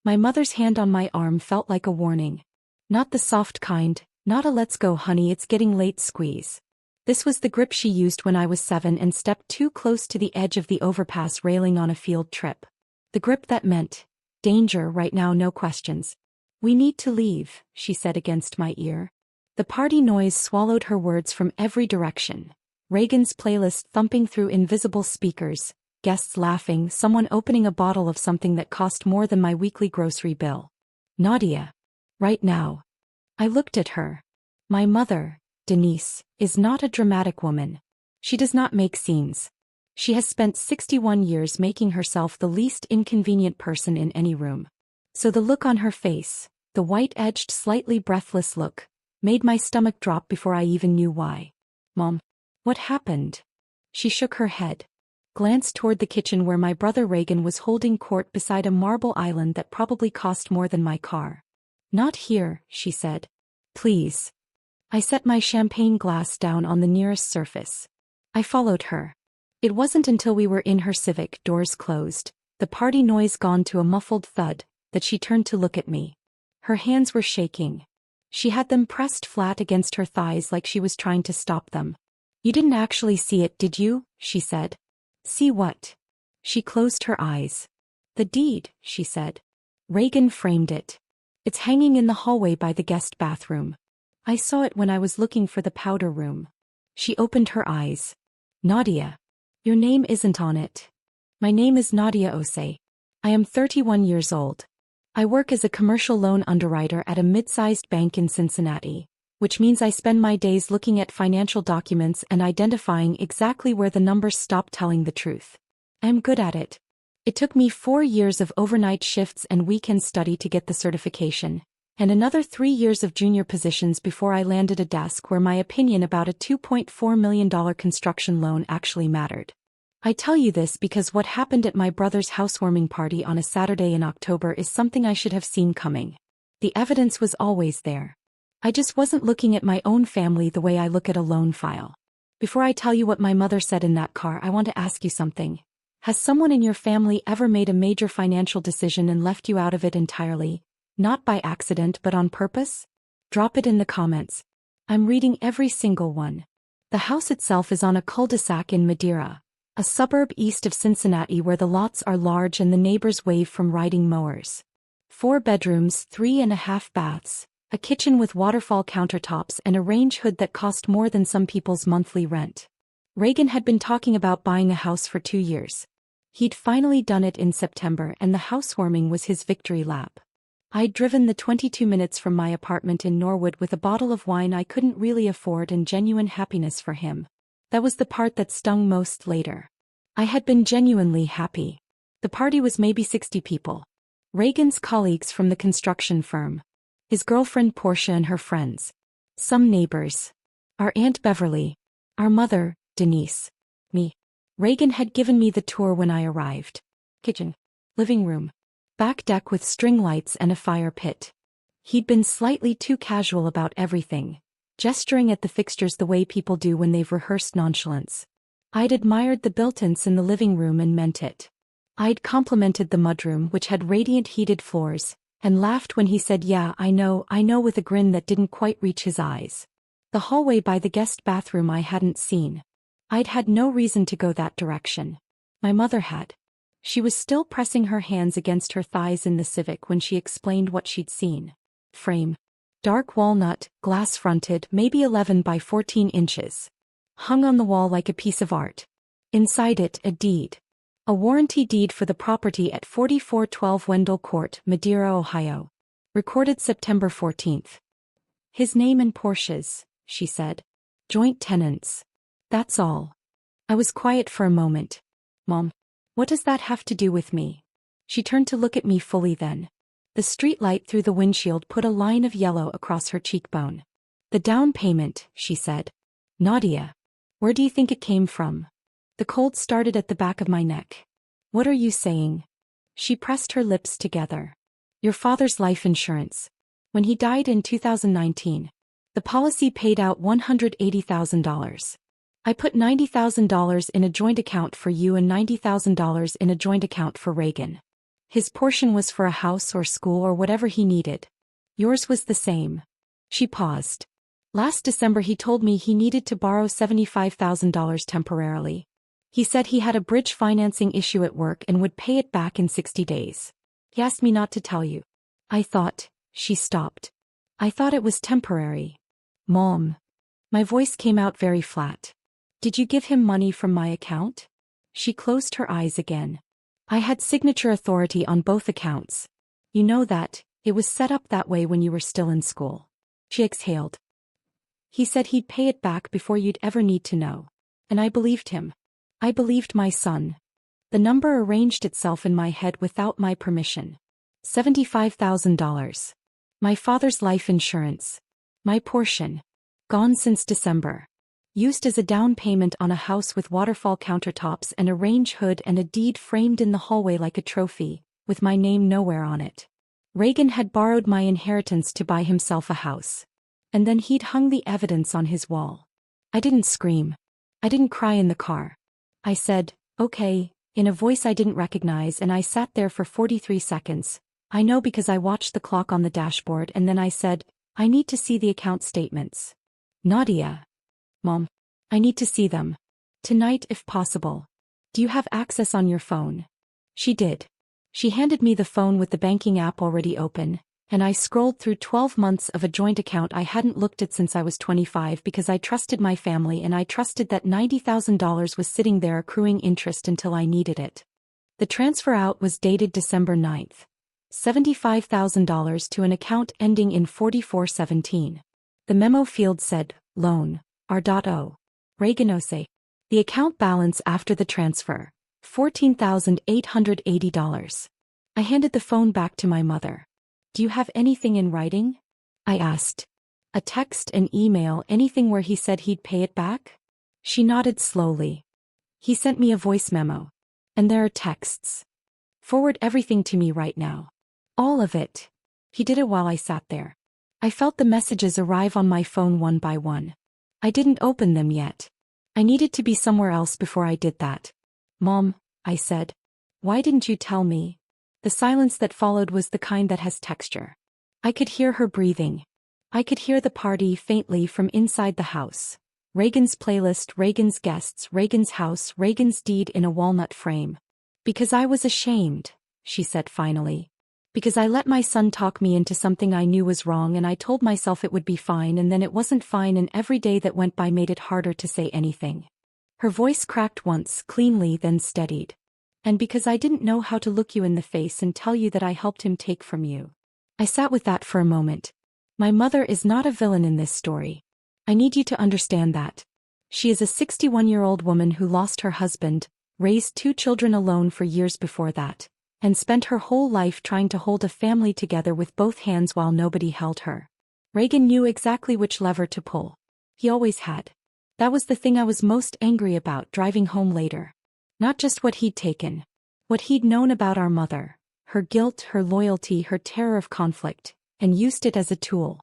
My mother's hand on my arm felt like a warning. Not the soft kind, not a let's go honey it's getting late squeeze. This was the grip she used when I was 7 and stepped too close to the edge of the overpass railing on a field trip. The grip that meant, danger right now no questions. We need to leave, she said against my ear. The party noise swallowed her words from every direction. Regan's playlist thumping through invisible speakers, guests laughing, someone opening a bottle of something that cost more than my weekly grocery bill. Nadia. Right now. I looked at her. My mother, Denise, is not a dramatic woman. She does not make scenes. She has spent 61 years making herself the least inconvenient person in any room. So the look on her face, the white-edged, slightly breathless look, made my stomach drop before I even knew why. Mom. What happened? She shook her head. Glanced toward the kitchen where my brother Regan was holding court beside a marble island that probably cost more than my car. Not here, she said. Please. I set my champagne glass down on the nearest surface. I followed her. It wasn't until we were in her Civic, doors closed, the party noise gone to a muffled thud, that she turned to look at me. Her hands were shaking. She had them pressed flat against her thighs like she was trying to stop them. You didn't actually see it, did you? She said. See what? She closed her eyes. The deed, she said. Regan framed it. It's hanging in the hallway by the guest bathroom. I saw it when I was looking for the powder room. She opened her eyes. Nadia. Your name isn't on it. My name is Nadia Osei. I am 31 years old. I work as a commercial loan underwriter at a mid-sized bank in Cincinnati, which means I spend my days looking at financial documents and identifying exactly where the numbers stop telling the truth. I am good at it. It took me 4 years of overnight shifts and weekend study to get the certification, and another 3 years of junior positions before I landed a desk where my opinion about a $2.4 million construction loan actually mattered. I tell you this because what happened at my brother's housewarming party on a Saturday in October is something I should have seen coming. The evidence was always there. I just wasn't looking at my own family the way I look at a loan file. Before I tell you what my mother said in that car, I want to ask you something. Has someone in your family ever made a major financial decision and left you out of it entirely? Not by accident but on purpose? Drop it in the comments. I'm reading every single one. The house itself is on a cul-de-sac in Madeira, a suburb east of Cincinnati where the lots are large and the neighbors wave from riding mowers. 4 bedrooms, 3.5 baths, a kitchen with waterfall countertops and a range hood that cost more than some people's monthly rent. Regan had been talking about buying a house for 2 years. He'd finally done it in September and the housewarming was his victory lap. I'd driven the 22 minutes from my apartment in Norwood with a bottle of wine I couldn't really afford and genuine happiness for him. That was the part that stung most later. I had been genuinely happy. The party was maybe 60 people. Regan's colleagues from the construction firm. His girlfriend Portia and her friends. Some neighbors. Our Aunt Beverly. Our mother, Denise. Me. Regan had given me the tour when I arrived. Kitchen. Living room. Back deck with string lights and a fire pit. He'd been slightly too casual about everything, gesturing at the fixtures the way people do when they've rehearsed nonchalance. I'd admired the built-ins in the living room and meant it. I'd complimented the mudroom which had radiant heated floors, and laughed when he said yeah, I know with a grin that didn't quite reach his eyes. The hallway by the guest bathroom I hadn't seen. I'd had no reason to go that direction. My mother had. She was still pressing her hands against her thighs in the Civic when she explained what she'd seen. Frame. Dark walnut, glass-fronted, maybe 11 by 14 inches. Hung on the wall like a piece of art. Inside it, a deed. A warranty deed for the property at 4412 Wendell Court, Madeira, Ohio. Recorded September 14th. His name and Portia's, she said. Joint tenants. That's all. I was quiet for a moment. Mom. What does that have to do with me? She turned to look at me fully then. The street light through the windshield put a line of yellow across her cheekbone. The down payment, she said. Nadia. Where do you think it came from? The cold started at the back of my neck. What are you saying? She pressed her lips together. Your father's life insurance. When he died in 2019, the policy paid out $180,000. I put $90,000 in a joint account for you and $90,000 in a joint account for Regan. His portion was for a house or school or whatever he needed. Yours was the same. She paused. Last December he told me he needed to borrow $75,000 temporarily. He said he had a bridge financing issue at work and would pay it back in 60 days. He asked me not to tell you. I thought, she stopped. I thought it was temporary. Mom. My voice came out very flat. Did you give him money from my account? She closed her eyes again. I had signature authority on both accounts. You know that, it was set up that way when you were still in school. She exhaled. He said he'd pay it back before you'd ever need to know. And I believed him. I believed my son. The number arranged itself in my head without my permission. $75,000. My father's life insurance. My portion. Gone since December. Used as a down payment on a house with waterfall countertops and a range hood and a deed framed in the hallway like a trophy, with my name nowhere on it. Regan had borrowed my inheritance to buy himself a house. And then he'd hung the evidence on his wall. I didn't scream. I didn't cry in the car. I said, okay, in a voice I didn't recognize, and I sat there for 43 seconds. I know because I watched the clock on the dashboard, and then I said, I need to see the account statements. Nadia. Mom. I need to see them. Tonight if possible. Do you have access on your phone? She did. She handed me the phone with the banking app already open, and I scrolled through 12 months of a joint account I hadn't looked at since I was 25 because I trusted my family and I trusted that $90,000 was sitting there accruing interest until I needed it. The transfer out was dated December 9th. $75,000 to an account ending in 4417. The memo field said, loan, R.O. Reganose. The account balance after the transfer, $14,880. I handed the phone back to my mother. Do you have anything in writing? I asked. A text, an email, anything where he said he'd pay it back? She nodded slowly. He sent me a voice memo. And there are texts. Forward everything to me right now. All of it. He did it while I sat there. I felt the messages arrive on my phone one by one. I didn't open them yet. I needed to be somewhere else before I did that. Mom, I said. Why didn't you tell me? The silence that followed was the kind that has texture. I could hear her breathing. I could hear the party faintly from inside the house. Regan's playlist, Regan's guests, Regan's house, Regan's deed in a walnut frame. Because I was ashamed, she said finally. Because I let my son talk me into something I knew was wrong, and I told myself it would be fine, and then it wasn't fine, and every day that went by made it harder to say anything. Her voice cracked once, cleanly, then steadied. And because I didn't know how to look you in the face and tell you that I helped him take from you. I sat with that for a moment. My mother is not a villain in this story. I need you to understand that. She is a 61-year-old woman who lost her husband, raised 2 children alone for years before that, and spent her whole life trying to hold a family together with both hands while nobody held her. Regan knew exactly which lever to pull. He always had. That was the thing I was most angry about driving home later. Not just what he'd taken. What he'd known about our mother, her guilt, her loyalty, her terror of conflict, and used it as a tool.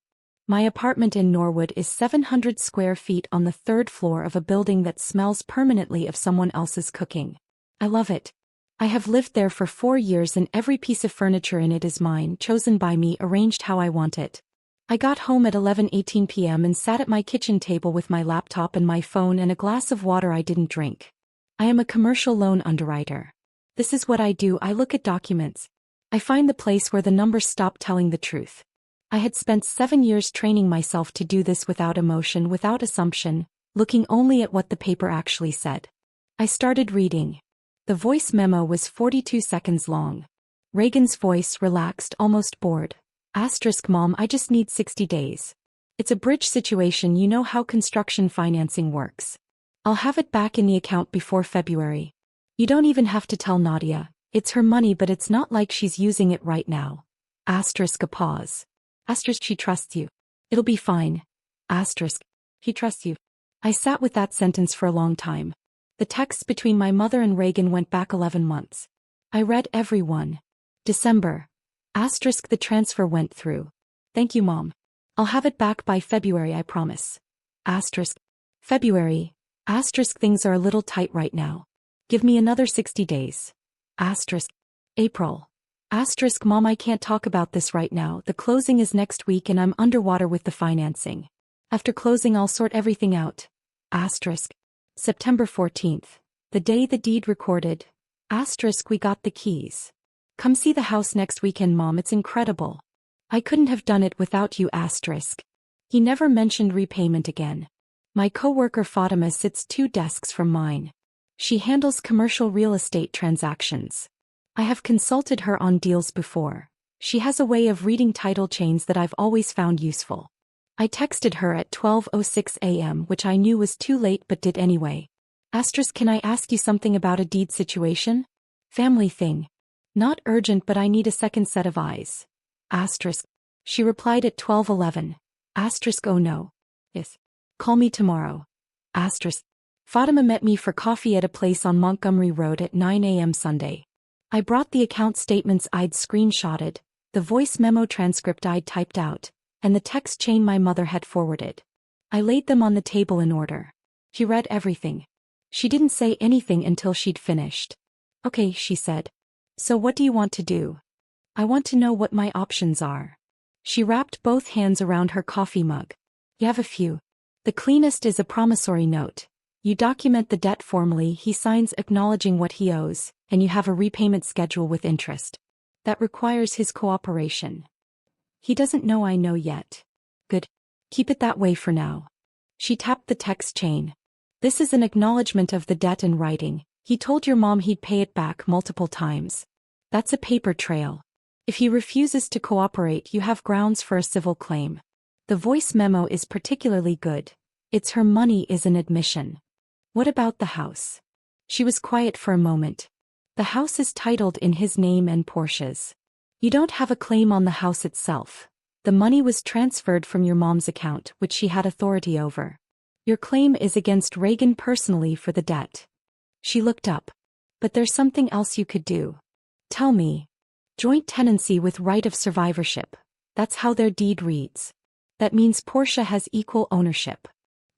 My apartment in Norwood is 700 square feet on the 3rd floor of a building that smells permanently of someone else's cooking. I love it. I have lived there for 4 years and every piece of furniture in it is mine, chosen by me, arranged how I want it. I got home at 11:18 p.m. and sat at my kitchen table with my laptop and my phone and a glass of water I didn't drink. I am a commercial loan underwriter. This is what I do. I look at documents. I find the place where the numbers stop telling the truth. I had spent 7 years training myself to do this without emotion, without assumption, looking only at what the paper actually said. I started reading. The voice memo was 42 seconds long. Regan's voice, relaxed, almost bored. Asterisk, Mom, I just need 60 days. It's a bridge situation, you know how construction financing works. I'll have it back in the account before February. You don't even have to tell Nadia. It's her money, but it's not like she's using it right now. Asterisk, a pause. Asterisk, she trusts you. It'll be fine. Asterisk, he trusts you. I sat with that sentence for a long time. The texts between my mother and Regan went back 11 months. I read every one. December. Asterisk, the transfer went through. Thank you, Mom. I'll have it back by February, I promise. Asterisk. February. Asterisk, things are a little tight right now. Give me another 60 days. Asterisk. April. Asterisk Mom, I can't talk about this right now. The closing is next week and I'm underwater with the financing. After closing I'll sort everything out. Asterisk. September 14th. The day the deed recorded. Asterisk we got the keys. Come see the house next weekend Mom, it's incredible. I couldn't have done it without you. Asterisk. He never mentioned repayment again. My coworker Fatima sits 2 desks from mine. She handles commercial real estate transactions. I have consulted her on deals before. She has a way of reading title chains that I've always found useful. I texted her at 12:06 a.m. which I knew was too late but did anyway. Asterisk can I ask you something about a deed situation? Family thing. Not urgent but I need a second set of eyes. Asterisk. She replied at 12:11. Asterisk oh no. Yes. Call me tomorrow. Asterisk. Fatima met me for coffee at a place on Montgomery Road at 9 a.m. Sunday. I brought the account statements I'd screenshotted, the voice memo transcript I'd typed out, and the text chain my mother had forwarded. I laid them on the table in order. She read everything. She didn't say anything until she'd finished. Okay, she said. So what do you want to do? I want to know what my options are. She wrapped both hands around her coffee mug. You have a few. The cleanest is a promissory note. You document the debt formally, he signs acknowledging what he owes, and you have a repayment schedule with interest. That requires his cooperation. He doesn't know I know yet. Good. Keep it that way for now. She tapped the text chain. This is an acknowledgement of the debt in writing. He told your mom he'd pay it back multiple times. That's a paper trail. If he refuses to cooperate, you have grounds for a civil claim. The voice memo is particularly good. It's her money is an admission. What about the house? She was quiet for a moment. The house is titled in his name and Portia's. You don't have a claim on the house itself. The money was transferred from your mom's account, which she had authority over. Your claim is against Regan personally for the debt. She looked up. But there's something else you could do. Tell me. Joint tenancy with right of survivorship. That's how their deed reads. That means Portia has equal ownership.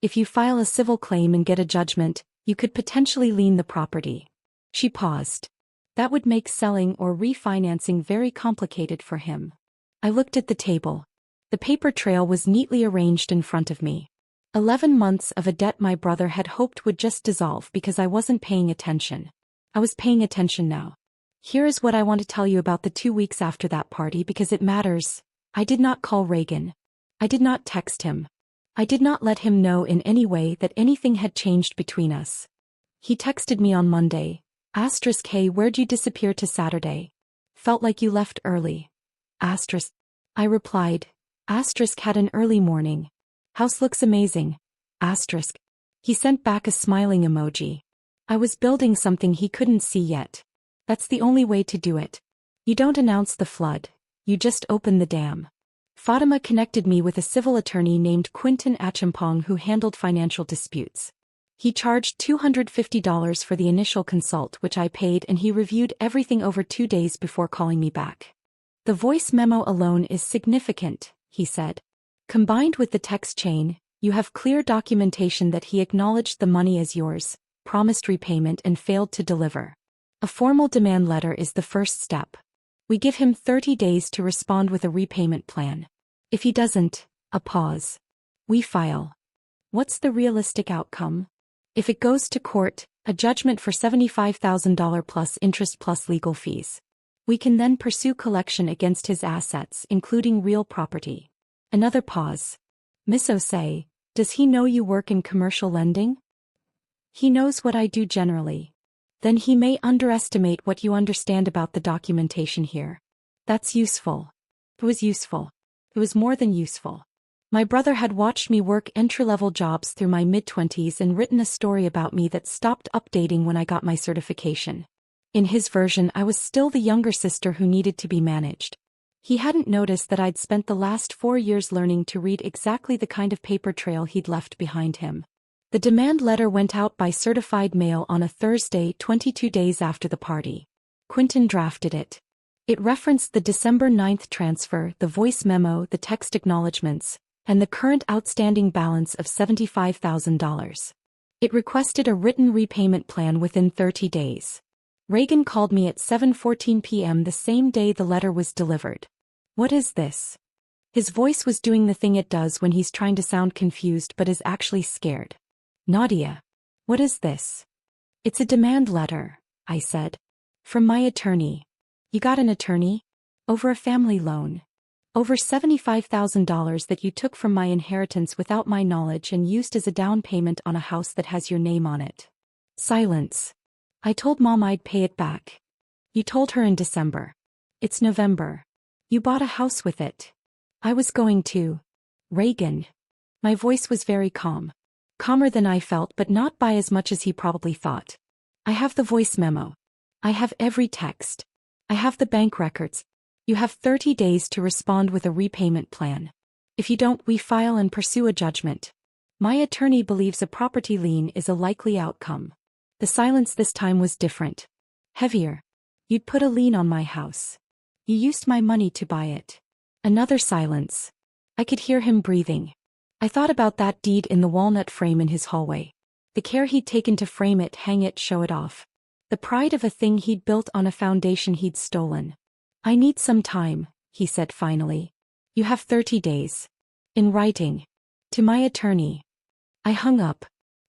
If you file a civil claim and get a judgment, you could potentially lien the property. She paused. That would make selling or refinancing very complicated for him. I looked at the table. The paper trail was neatly arranged in front of me. 11 months of a debt my brother had hoped would just dissolve because I wasn't paying attention. I was paying attention now. Here is what I want to tell you about the 2 weeks after that party because it matters. I did not call Regan. I did not text him. I did not let him know in any way that anything had changed between us. He texted me on Monday. Asterisk hey, where'd you disappear to Saturday? Felt like you left early. Asterisk. I replied. Asterisk had an early morning. House looks amazing. Asterisk. He sent back a smiling emoji. I was building something he couldn't see yet. That's the only way to do it. You don't announce the flood. You just open the dam. Fatima connected me with a civil attorney named Quinton Achimpong who handled financial disputes. He charged $250 for the initial consult which I paid and he reviewed everything over 2 days before calling me back. The voice memo alone is significant, he said. Combined with the text chain, you have clear documentation that he acknowledged the money as yours, promised repayment and failed to deliver. A formal demand letter is the first step. We give him 30 days to respond with a repayment plan. If he doesn't, a pause. We file. What's the realistic outcome? If it goes to court, a judgment for $75,000 plus interest plus legal fees. We can then pursue collection against his assets, including real property. Another pause. Miss Osei, does he know you work in commercial lending? He knows what I do generally. Then he may underestimate what you understand about the documentation here. That's useful. It was useful. It was more than useful. My brother had watched me work entry-level jobs through my mid-20s and written a story about me that stopped updating when I got my certification. In his version, I was still the younger sister who needed to be managed. He hadn't noticed that I'd spent the last 4 years learning to read exactly the kind of paper trail he'd left behind him. The demand letter went out by certified mail on a Thursday 22 days after the party. Quinton drafted it. It referenced the December 9th transfer, the voice memo, the text acknowledgments, and the current outstanding balance of $75,000. It requested a written repayment plan within 30 days. Regan called me at 7:14 p.m. the same day the letter was delivered. What is this? His voice was doing the thing it does when he's trying to sound confused but is actually scared. Nadia. What is this? It's a demand letter, I said. From my attorney. You got an attorney? Over a family loan. Over $75,000 that you took from my inheritance without my knowledge and used as a down payment on a house that has your name on it. Silence. I told Mom I'd pay it back. You told her in December. It's November. You bought a house with it. I was going to. Regan. My voice was very calm. Calmer than I felt, but not by as much as he probably thought. I have the voice memo. I have every text. I have the bank records. You have 30 days to respond with a repayment plan. If you don't, we file and pursue a judgment. My attorney believes a property lien is a likely outcome. The silence this time was different. Heavier. You'd put a lien on my house. You used my money to buy it. Another silence. I could hear him breathing. I thought about that deed in the walnut frame in his hallway. The care he'd taken to frame it, hang it, show it off. The pride of a thing he'd built on a foundation he'd stolen. I need some time, he said finally. You have 30 days. In writing. To my attorney. I hung up.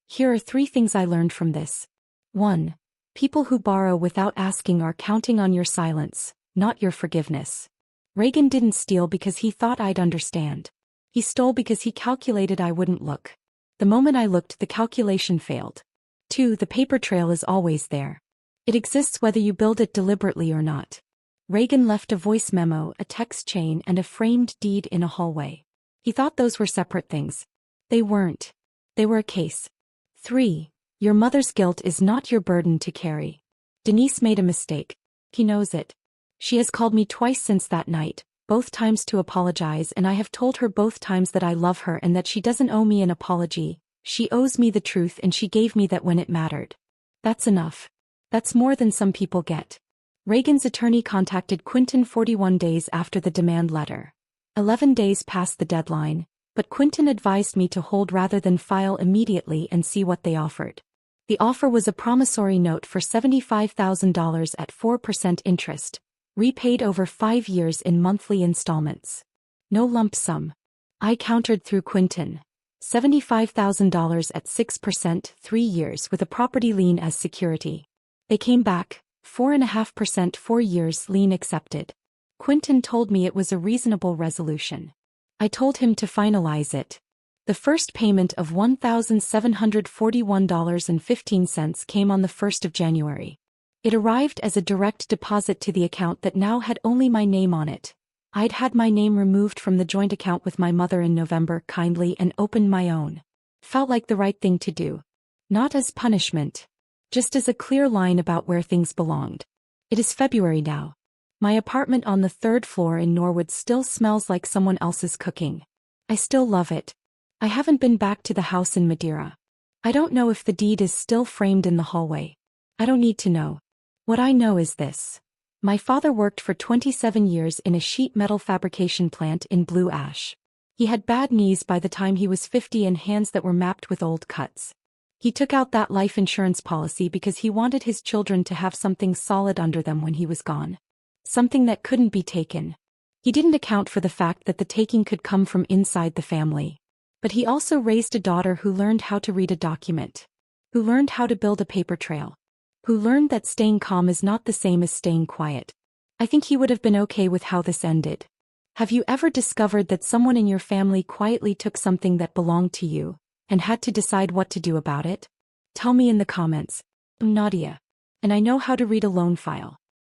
Here are 3 things I learned from this. 1. People who borrow without asking are counting on your silence, not your forgiveness. Regan didn't steal because he thought I'd understand. He stole because he calculated I wouldn't look. The moment I looked, the calculation failed. 2. The paper trail is always there. It exists whether you build it deliberately or not. Regan left a voice memo, a text chain, and a framed deed in a hallway. He thought those were separate things. They weren't. They were a case. 3. Your mother's guilt is not your burden to carry. Denise made a mistake. He knows it. She has called me twice since that night, both times to apologize, and I have told her both times that I love her and that she doesn't owe me an apology. She owes me the truth, and she gave me that when it mattered. That's enough. That's more than some people get. Regan's attorney contacted Quinton 41 days after the demand letter. 11 days past the deadline, but Quinton advised me to hold rather than file immediately and see what they offered. The offer was a promissory note for $75,000 at 4% interest, repaid over 5 years in monthly installments. No lump sum. I countered through Quinton. $75,000 at 6%, 3 years with a property lien as security. They came back, 4.5%, 4 years, lien accepted. Quinton told me it was a reasonable resolution. I told him to finalize it. The first payment of $1,741.15 came on the 1st of January. It arrived as a direct deposit to the account that now had only my name on it. I'd had my name removed from the joint account with my mother in November kindly and opened my own. Felt like the right thing to do. Not as punishment. Just as a clear line about where things belonged. It is February now. My apartment on the 3rd floor in Norwood still smells like someone else's cooking. I still love it. I haven't been back to the house in Madeira. I don't know if the deed is still framed in the hallway. I don't need to know. What I know is this. My father worked for 27 years in a sheet metal fabrication plant in Blue Ash. He had bad knees by the time he was 50 and hands that were mapped with old cuts. He took out that life insurance policy because he wanted his children to have something solid under them when he was gone. Something that couldn't be taken. He didn't account for the fact that the taking could come from inside the family. But he also raised a daughter who learned how to read a document. Who learned how to build a paper trail. Who learned that staying calm is not the same as staying quiet. I think he would have been okay with how this ended. Have you ever discovered that someone in your family quietly took something that belonged to you, and had to decide what to do about it? Tell me in the comments. I'm Nadia. And I know how to read a loan file.